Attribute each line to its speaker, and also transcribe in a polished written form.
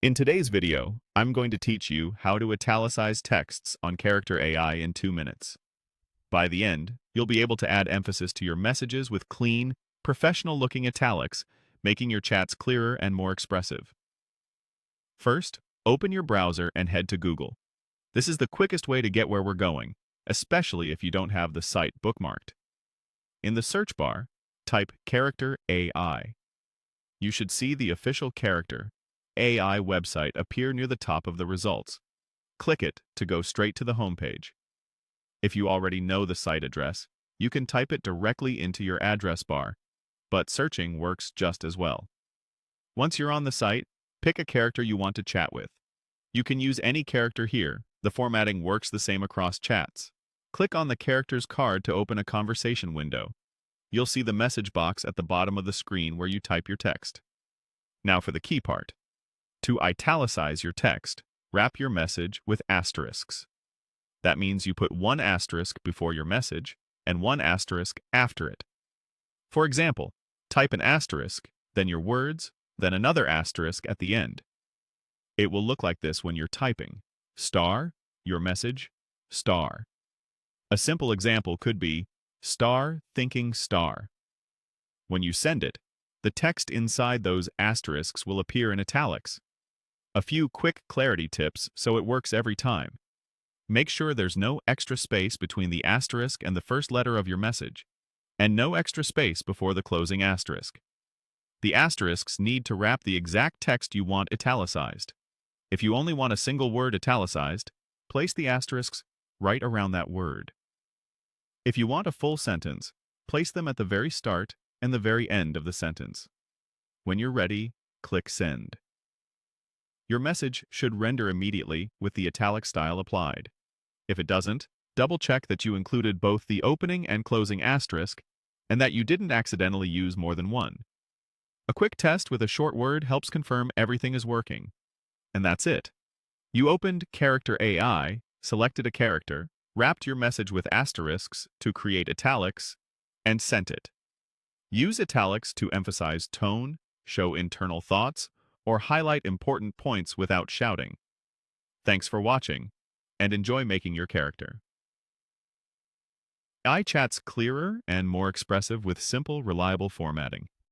Speaker 1: In today's video, I'm going to teach you how to italicize texts on Character.AI in 2 minutes. By the end, you'll be able to add emphasis to your messages with clean, professional-looking italics, making your chats clearer and more expressive. First, open your browser and head to Google. This is the quickest way to get where we're going, especially if you don't have the site bookmarked. In the search bar, type Character.AI. You should see the official Character.AI website appear near the top of the results. Click it to go straight to the homepage. If you already know the site address, you can type it directly into your address bar, but searching works just as well. Once you're on the site, pick a character you want to chat with. You can use any character here. The formatting works the same across chats. Click on the character's card to open a conversation window. You'll see the message box at the bottom of the screen where you type your text. Now for the key part. To italicize your text, wrap your message with asterisks. That means you put one asterisk before your message and one asterisk after it. For example, type an asterisk, then your words, then another asterisk at the end. It will look like this when you're typing. Star, your message, star. A simple example could be star thinking star. When you send it, the text inside those asterisks will appear in italics. A few quick clarity tips so it works every time. Make sure there's no extra space between the asterisk and the first letter of your message, and no extra space before the closing asterisk. The asterisks need to wrap the exact text you want italicized. If you only want a single word italicized, place the asterisks right around that word. If you want a full sentence, place them at the very start and the very end of the sentence. When you're ready, click Send. Your message should render immediately with the italic style applied. If it doesn't, double-check that you included both the opening and closing asterisk and that you didn't accidentally use more than one. A quick test with a short word helps confirm everything is working. And that's it. You opened Character.AI, selected a character, wrapped your message with asterisks to create italics, and sent it. Use italics to emphasize tone, show internal thoughts, or highlight important points without shouting. Thanks for watching, and enjoy making your character. AI chat's clearer and more expressive with simple, reliable formatting.